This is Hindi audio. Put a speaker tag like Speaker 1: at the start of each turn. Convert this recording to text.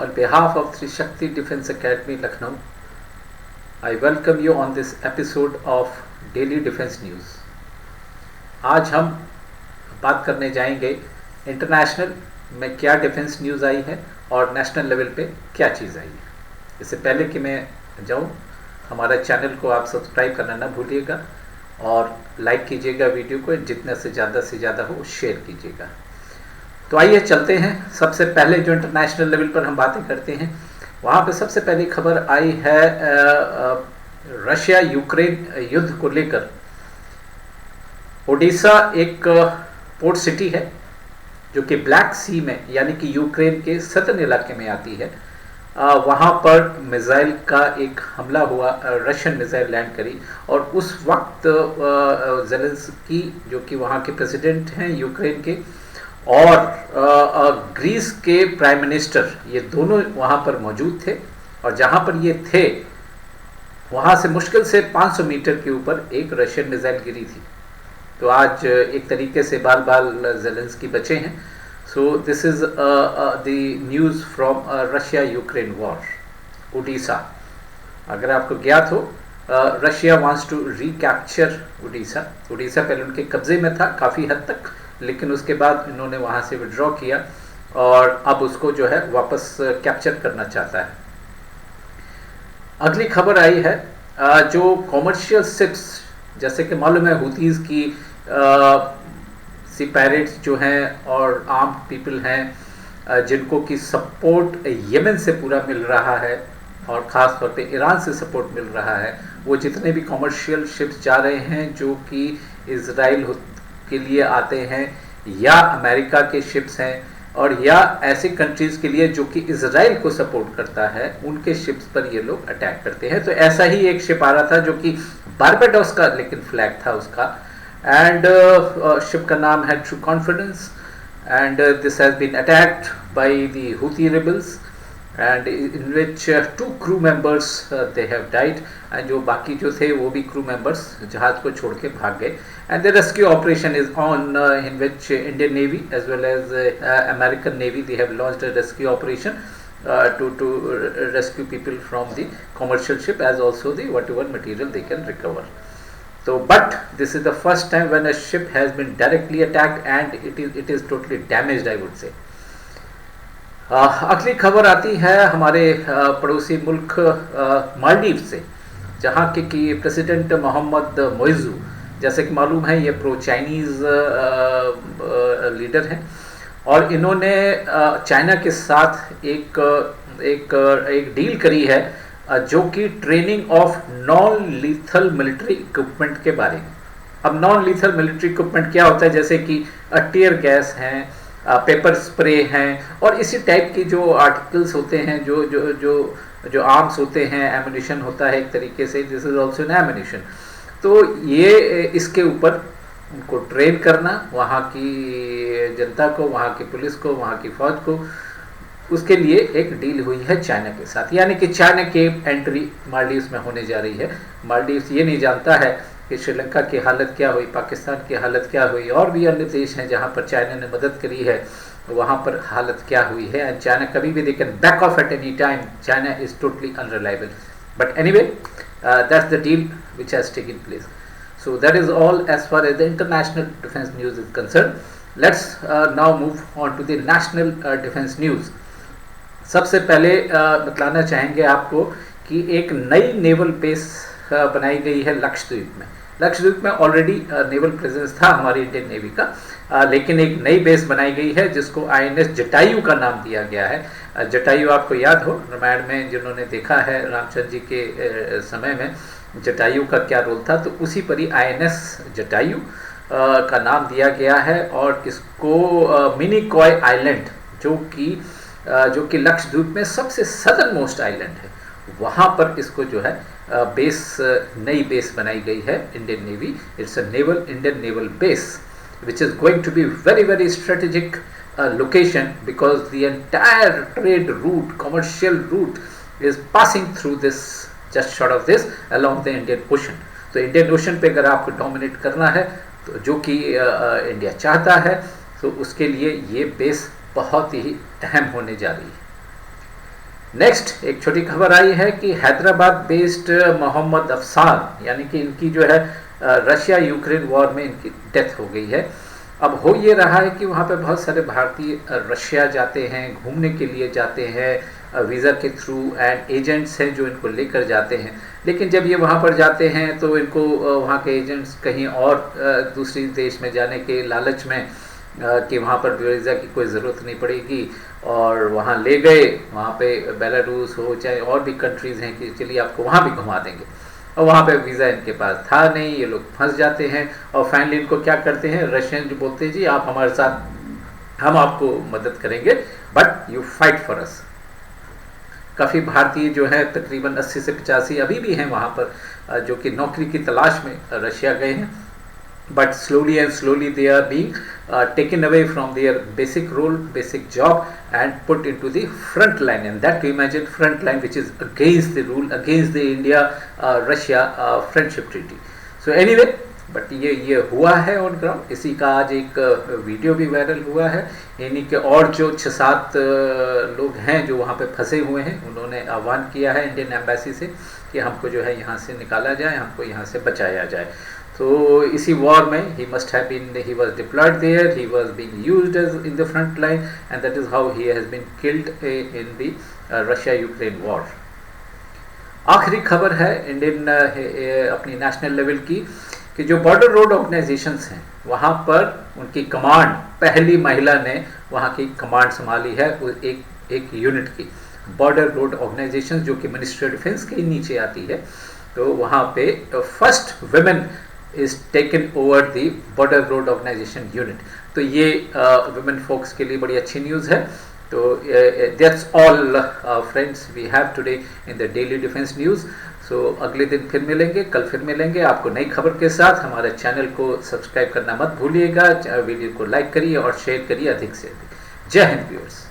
Speaker 1: On behalf of Sri Shakti Defence Academy, Lucknow, I welcome you on this episode of Daily Defence News. आज हम बात करने जाएंगे इंटरनेशनल में क्या डिफेंस न्यूज़ आई है और नेशनल लेवल पे क्या चीज़ आई है। इससे पहले कि मैं जाऊँ, हमारे चैनल को आप सब्सक्राइब करना ना भूलिएगा और लाइक कीजिएगा, वीडियो को जितना से ज़्यादा हो शेयर कीजिएगा। तो आइए चलते हैं। सबसे पहले जो इंटरनेशनल लेवल पर हम बातें करते हैं, वहाँ पे सबसे पहली खबर आई है रशिया यूक्रेन युद्ध को लेकर। ओडिशा एक पोर्ट सिटी है जो कि ब्लैक सी में यानी कि यूक्रेन के सदर्न इलाके में आती है। वहाँ पर मिसाइल का एक हमला हुआ, रशियन मिसाइल लैंड करी और उस वक्त ज़ेलेंस्की जो कि वहाँ के प्रेसिडेंट हैं यूक्रेन के और ग्रीस के प्राइम मिनिस्टर, ये दोनों वहाँ पर मौजूद थे। और जहाँ पर ये थे वहाँ से मुश्किल से 500 मीटर के ऊपर एक रशियन मिसाइल गिरी थी। तो आज एक तरीके से बाल बाल ज़ेलेंस्की बचे हैं। So this is the news from Russia Ukraine war. Odisha, अगर आपको ज्ञात हो, Russia wants to recapture Odisha. Odisha पहले उनके कब्जे में था काफ़ी हद तक, लेकिन उसके बाद इन्होंने वहाँ से विड्रॉ किया और अब उसको जो है वापस कैप्चर करना चाहता है। अगली खबर आई है जो कॉमर्शियल शिप्स, जैसे कि मालूम है हुतीज़ की सी पायरेट्स जो हैं और आर्म पीपल हैं जिनको की सपोर्ट यमन से पूरा मिल रहा है और ख़ास तौर पे ईरान से सपोर्ट मिल रहा है। वो जितने भी कॉमर्शियल शिप्स जा रहे हैं जो कि इज़राइल के लिए आते हैं या अमेरिका के शिप्स हैं और या ऐसे कंट्रीज़ के लिए जो कि इज़राइल को सपोर्ट करता है, उनके शिप्स पर ये लोग अटैक करते हैं। तो ऐसा ही एक शिप आ रहा था जो कि बारबाडोस का लेकिन फ्लैग था उसका, एंड शिप का नाम है true confidence, and this has been attacked by the Houthi rebels and in which two crew members they have died, and जो बाकी जो थे वो भी crew members जहाज को छोड़ के भाग गए। and the rescue operation is on in which Indian Navy as well as American Navy they have launched a rescue operation to rescue people from the commercial ship as also the whatever material they can recover. So but this is the first time when a ship has been directly attacked and it is totally damaged, I would say. अगली खबर आती है हमारे पड़ोसी मुल्क मालदीव से, जहाँ के कि प्रेसिडेंट मोहम्मद मोइज़ू, जैसे कि मालूम है ये प्रो चाइनीज़ लीडर हैं और इन्होंने चाइना के साथ एक डील करी है जो कि training of non lethal military equipment के बारे में। अब नॉन लीथल मिलिट्री इक्विपमेंट क्या होता है, जैसे कि टीयर गैस हैं, पेपर स्प्रे हैं और इसी टाइप की जो आर्टिकल्स होते हैं, जो जो जो जो आर्म्स होते हैं, एमुनिशन होता है एक तरीके से, this is also an ammunition. तो ये इसके ऊपर उनको ट्रेन करना, वहाँ की जनता को, वहाँ की पुलिस को, वहाँ की फौज को, उसके लिए एक डील हुई है चाइना के साथ। यानी कि चाइना की एंट्री मालदीव्स में होने जा रही है। मालदीव्स ये नहीं जानता है कि श्रीलंका की हालत क्या हुई, पाकिस्तान की हालत क्या हुई, और भी अन्य देश हैं जहाँ पर चाइना ने मदद करी है, वहाँ पर हालत क्या हुई है। एंड चाइना कभी भी they can back off at any time. China is totally unreliable, but anyway that's the deal which has taken place. So that is all as far as the international defence news is concern. Let's now move on to the national defence news. सबसे पहले बतलाना चाहेंगे आपको कि एक नई नेवल बेस बनाई गई है लक्षद्वीप में। लक्षद्वीप में ऑलरेडी नेवल प्रेजेंस था हमारी इंडियन नेवी का, लेकिन एक नई बेस बनाई गई है जिसको INS जटायु का नाम दिया गया है। जटायु आपको याद हो, रामायण में जिन्होंने देखा है रामचंद्र जी के समय में जटायु का क्या रोल था, तो उसी पर ही INS जटायु का नाम दिया गया है। और इसको मिनिकॉय आइलैंड जो कि लक्षद्वीप में सबसे सदर्न मोस्ट आइलैंड है, वहाँ पर इसको जो है नई बेस बनाई गई है Indian navy. It's a Indian naval base which is going to be very strategic location because the entire trade route, commercial route is passing through this, just short of this, along the Indian Ocean. तो इंडियन ओशन पे अगर आपको डोमिनेट करना है, तो जो कि इंडिया चाहता है, तो उसके लिए ये बेस बहुत ही अहम होने जा रही है। नेक्स्ट एक छोटी खबर आई है कि हैदराबाद बेस्ड मोहम्मद अफसान, यानी कि इनकी जो है रशिया यूक्रेन वॉर में इनकी डेथ हो गई है। अब हो ये रहा है कि वहाँ पे बहुत सारे भारतीय रशिया जाते हैं, घूमने के लिए जाते हैं वीज़ा के थ्रू, एंड एजेंट्स हैं जो इनको लेकर जाते हैं। लेकिन जब ये वहाँ पर जाते हैं तो इनको वहाँ के एजेंट्स कहीं और दूसरी देश में जाने के लालच में कि वहाँ पर वीज़ा की कोई ज़रूरत नहीं पड़ेगी, और वहाँ ले गए, वहाँ पे बेलारूस हो चाहे और भी कंट्रीज़ हैं कि चलिए आपको वहाँ भी घुमा देंगे, और वहाँ पे वीज़ा इनके पास था नहीं, ये लोग फंस जाते हैं। और फाइनली इनको क्या करते हैं, रशियन जो बोलते हैं जी आप हमारे साथ, हम आपको मदद करेंगे but you fight for us. काफ़ी भारतीय जो है तकरीबन 80 से 85 अभी भी हैं वहाँ पर जो कि नौकरी की तलाश में रशिया गए हैं, but slowly and slowly they are being taken away from their basic role, basic job, and put into the front line. And that you imagine front line which is against the rule, against the India Russia friendship treaty. So anyway, but ये हुआ है ऑन ग्राउंड। इसी का आज एक वीडियो भी वायरल हुआ है। इन्हीं के और जो 6-7 लोग हैं जो वहाँ पे फंसे हुए हैं, उन्होंने आह्वान किया है इंडियन एम्बेसी से कि हमको जो है यहाँ से निकाला जाए, हमको यहाँ से बचाया जाए। तो इसी वॉर में he must have been, he was deployed there, he was being used as in the front line, and that is how he has been killed in the Russia Ukraine war. आखिरी खबर है इंडियन अपनी नेशनल लेवल की कि जो बॉर्डर रोड ऑर्गेनाइजेशंस हैं वहाँ पर उनकी कमांड, पहली महिला ने वहाँ की कमांड संभाली है, एक यूनिट की बॉर्डर रोड ऑर्गेनाइजेशन जो कि मिनिस्ट्री ऑफ डिफेंस के नीचे आती है। तो वहाँ पे first women is taken over the border road organisation unit. तो ये वुमेन फोक्स के लिए बड़ी अच्छी न्यूज़ है। तो that's all friends we have today in the daily defence news. So अगले दिन फिर मिलेंगे, कल फिर मिलेंगे आपको नई खबर के साथ। हमारे चैनल को सब्सक्राइब करना मत भूलिएगा, वीडियो को लाइक करिए और शेयर करिए अधिक से अधिक। जय हिंद व्यूअर्स।